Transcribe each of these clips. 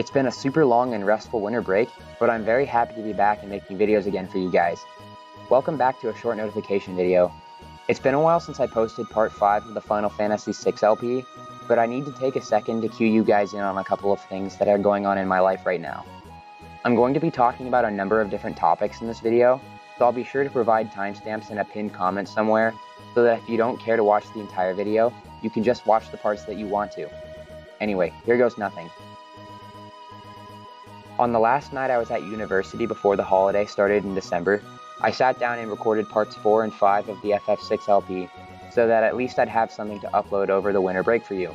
It's been a super long and restful winter break, but I'm very happy to be back and making videos again for you guys. Welcome back to a short notification video. It's been a while since I posted part 5 of the Final Fantasy 6 LP, but I need to take a second to cue you guys in on a couple of things that are going on in my life right now. I'm going to be talking about a number of different topics in this video, so I'll be sure to provide timestamps in a pinned comment somewhere, so that if you don't care to watch the entire video, you can just watch the parts that you want to. Anyway, here goes nothing. On the last night I was at university before the holiday started in December, I sat down and recorded parts 4 and 5 of the FF6 LP, so that at least I'd have something to upload over the winter break for you.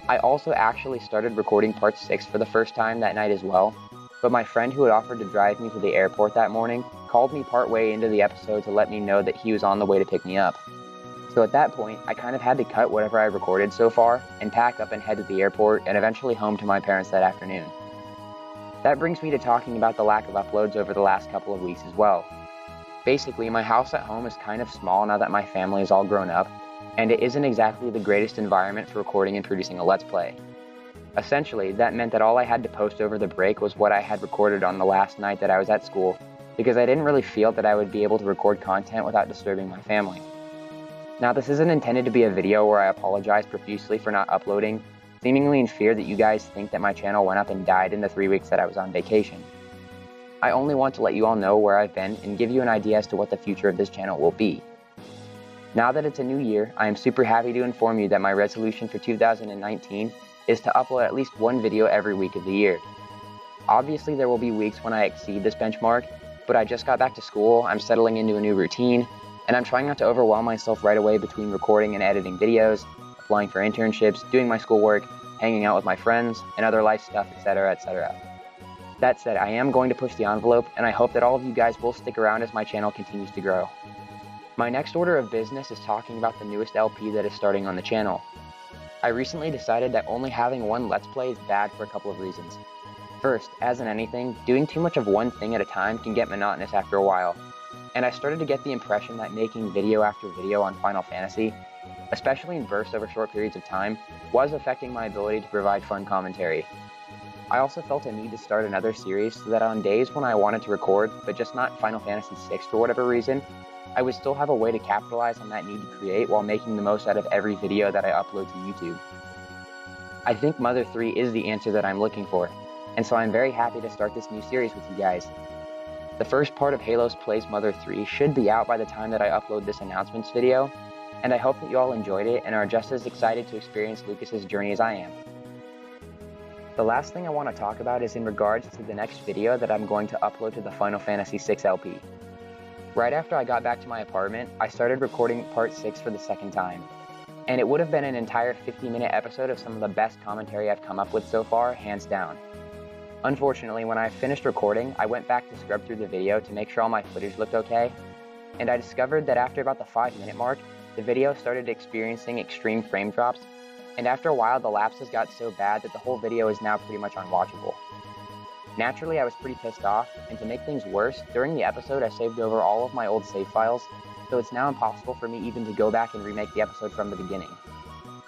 I also actually started recording part 6 for the first time that night as well, but my friend who had offered to drive me to the airport that morning called me partway into the episode to let me know that he was on the way to pick me up. So at that point, I kind of had to cut whatever I recorded so far and pack up and head to the airport and eventually home to my parents that afternoon. That brings me to talking about the lack of uploads over the last couple of weeks as well. Basically, my house at home is kind of small now that my family is all grown up, and it isn't exactly the greatest environment for recording and producing a Let's Play. Essentially, that meant that all I had to post over the break was what I had recorded on the last night that I was at school, because I didn't really feel that I would be able to record content without disturbing my family. Now, this isn't intended to be a video where I apologize profusely for not uploading, seemingly in fear that you guys think that my channel went up and died in the 3 weeks that I was on vacation. I only want to let you all know where I've been and give you an idea as to what the future of this channel will be. Now that it's a new year, I am super happy to inform you that my resolution for 2019 is to upload at least one video every week of the year. Obviously there will be weeks when I exceed this benchmark, but I just got back to school, I'm settling into a new routine, and I'm trying not to overwhelm myself right away between recording and editing videos, applying for internships, doing my schoolwork, hanging out with my friends, and other life stuff, etc., etc. That said, I am going to push the envelope, and I hope that all of you guys will stick around as my channel continues to grow. My next order of business is talking about the newest LP that is starting on the channel. I recently decided that only having one Let's Play is bad for a couple of reasons. First, as in anything, doing too much of one thing at a time can get monotonous after a while, and I started to get the impression that making video after video on Final Fantasy, especially in bursts over short periods of time, was affecting my ability to provide fun commentary. I also felt a need to start another series so that on days when I wanted to record, but just not Final Fantasy 6 for whatever reason, I would still have a way to capitalize on that need to create while making the most out of every video that I upload to YouTube. I think Mother 3 is the answer that I'm looking for, and so I'm very happy to start this new series with you guys. The first part of Halos Plays Mother 3 should be out by the time that I upload this announcements video, and I hope that you all enjoyed it and are just as excited to experience Lucas's journey as I am. The last thing I want to talk about is in regards to the next video that I'm going to upload to the Final Fantasy 6 LP. Right after I got back to my apartment, I started recording part 6 for the second time. And it would have been an entire 50-minute episode of some of the best commentary I've come up with so far, hands down. Unfortunately, when I finished recording, I went back to scrub through the video to make sure all my footage looked okay, and I discovered that after about the 5-minute mark, the video started experiencing extreme frame drops, and after a while the lapses got so bad that the whole video is now pretty much unwatchable. Naturally, I was pretty pissed off, and to make things worse, during the episode I saved over all of my old save files, so it's now impossible for me even to go back and remake the episode from the beginning.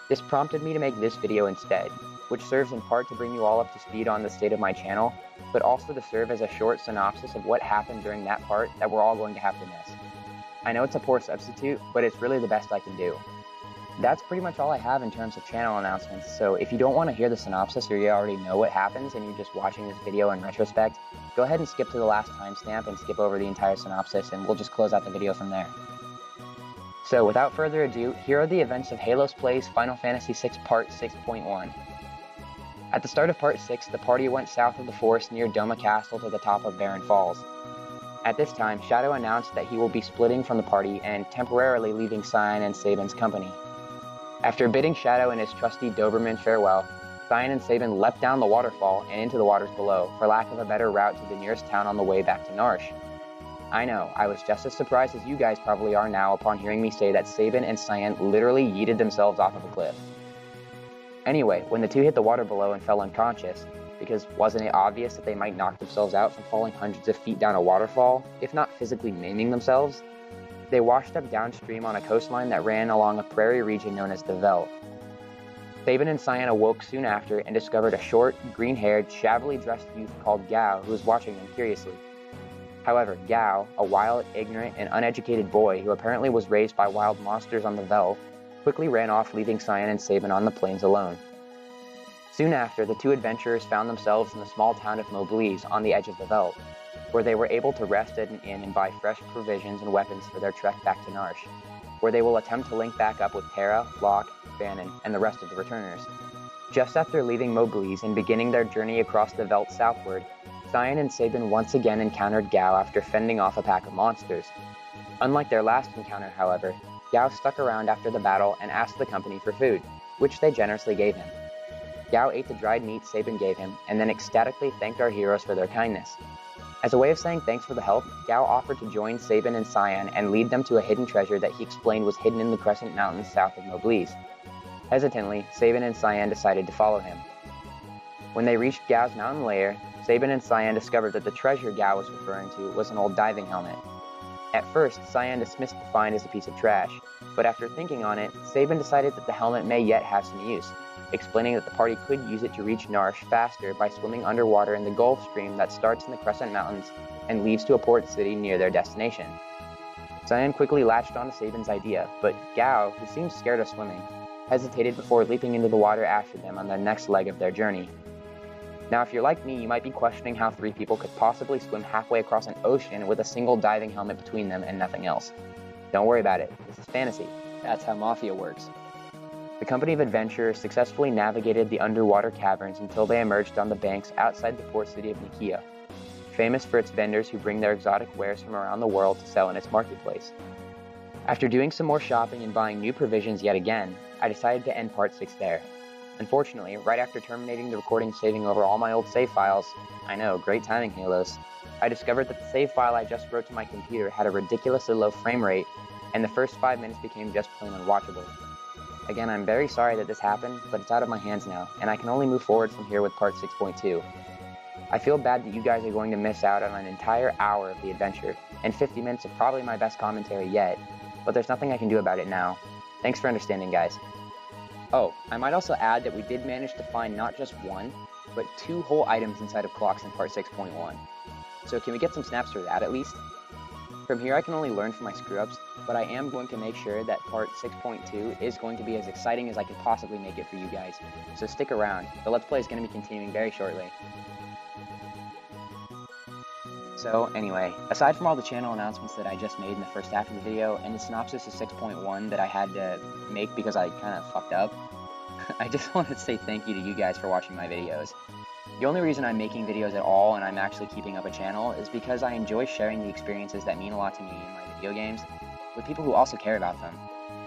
This prompted me to make this video instead, which serves in part to bring you all up to speed on the state of my channel, but also to serve as a short synopsis of what happened during that part that we're all going to have to miss. I know it's a poor substitute, but it's really the best I can do. That's pretty much all I have in terms of channel announcements, so if you don't want to hear the synopsis or you already know what happens and you're just watching this video in retrospect, go ahead and skip to the last timestamp and skip over the entire synopsis and we'll just close out the video from there. So without further ado, here are the events of Halos Plays Final Fantasy 6 Part 6.1. At the start of Part 6, the party went south of the forest near Doma Castle to the top of Barren Falls. At this time, Shadow announced that he will be splitting from the party and temporarily leaving Cyan and Sabin's company. After bidding Shadow and his trusty Doberman farewell, Cyan and Sabin leapt down the waterfall and into the waters below, for lack of a better route to the nearest town on the way back to Narsh. I know, I was just as surprised as you guys probably are now upon hearing me say that Sabin and Cyan literally yeeted themselves off of a cliff. Anyway, when the two hit the water below and fell unconscious, because wasn't it obvious that they might knock themselves out from falling hundreds of feet down a waterfall, if not physically maiming themselves? They washed up downstream on a coastline that ran along a prairie region known as the Veldt. Sabin and Cyan awoke soon after and discovered a short, green-haired, shabbily dressed youth called Gao who was watching them curiously. However, Gao, a wild, ignorant, and uneducated boy who apparently was raised by wild monsters on the Veldt, quickly ran off, leaving Cyan and Sabin on the plains alone. Soon after, the two adventurers found themselves in the small town of Moblis on the edge of the Veldt, where they were able to rest at an inn and buy fresh provisions and weapons for their trek back to Narsh, where they will attempt to link back up with Terra, Locke, Bannon, and the rest of the returners. Just after leaving Moblis and beginning their journey across the Veldt southward, Cyan and Sabin once again encountered Gao after fending off a pack of monsters. Unlike their last encounter, however, Gao stuck around after the battle and asked the company for food, which they generously gave him. Gao ate the dried meat Sabin gave him, and then ecstatically thanked our heroes for their kindness. As a way of saying thanks for the help, Gao offered to join Sabin and Cyan and lead them to a hidden treasure that he explained was hidden in the Crescent Mountains south of Moblis. Hesitantly, Sabin and Cyan decided to follow him. When they reached Gao's mountain lair, Sabin and Cyan discovered that the treasure Gao was referring to was an old diving helmet. At first, Cyan dismissed the find as a piece of trash, but after thinking on it, Sabin decided that the helmet may yet have some use, explaining that the party could use it to reach Narsh faster by swimming underwater in the Gulf Stream that starts in the Crescent Mountains and leads to a port city near their destination. Cyan quickly latched onto Sabin's idea, but Gao, who seemed scared of swimming, hesitated before leaping into the water after them on the next leg of their journey. Now, if you're like me, you might be questioning how three people could possibly swim halfway across an ocean with a single diving helmet between them and nothing else. Don't worry about it, this is fantasy. That's how Mafia works. The company of adventurers successfully navigated the underwater caverns until they emerged on the banks outside the port city of Nikia, famous for its vendors who bring their exotic wares from around the world to sell in its marketplace. After doing some more shopping and buying new provisions yet again, I decided to end Part 6 there. Unfortunately, right after terminating the recording saving over all my old save files, I know, great timing, Halos, I discovered that the save file I just wrote to my computer had a ridiculously low frame rate, and the first 5 minutes became just plain unwatchable. Again, I'm very sorry that this happened, but it's out of my hands now, and I can only move forward from here with Part 6.2. I feel bad that you guys are going to miss out on an entire hour of the adventure, and 50 minutes of probably my best commentary yet, but there's nothing I can do about it now. Thanks for understanding, guys. Oh, I might also add that we did manage to find not just one, but 2 whole items inside of clocks in Part 6.1. So can we get some snaps for that at least? From here I can only learn from my screw-ups, but I am going to make sure that Part 6.2 is going to be as exciting as I could possibly make it for you guys. So stick around, the Let's Play is going to be continuing very shortly. So anyway, aside from all the channel announcements that I just made in the first half of the video, and the synopsis of 6.1 that I had to make because I kind of fucked up, I just wanted to say thank you to you guys for watching my videos. The only reason I'm making videos at all and I'm actually keeping up a channel is because I enjoy sharing the experiences that mean a lot to me in my video games with people who also care about them.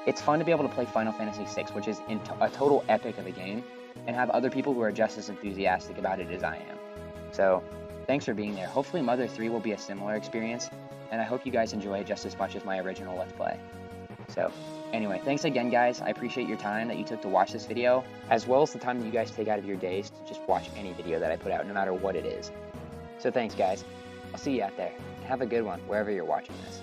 It's fun to be able to play Final Fantasy VI, which is a total epic of a game, and have other people who are just as enthusiastic about it as I am. So, thanks for being there. Hopefully Mother 3 will be a similar experience, and I hope you guys enjoy it just as much as my original Let's Play. So, anyway, thanks again guys, I appreciate your time that you took to watch this video, as well as the time that you guys take out of your days to just watch any video that I put out, no matter what it is. So thanks guys, I'll see you out there, and have a good one wherever you're watching this.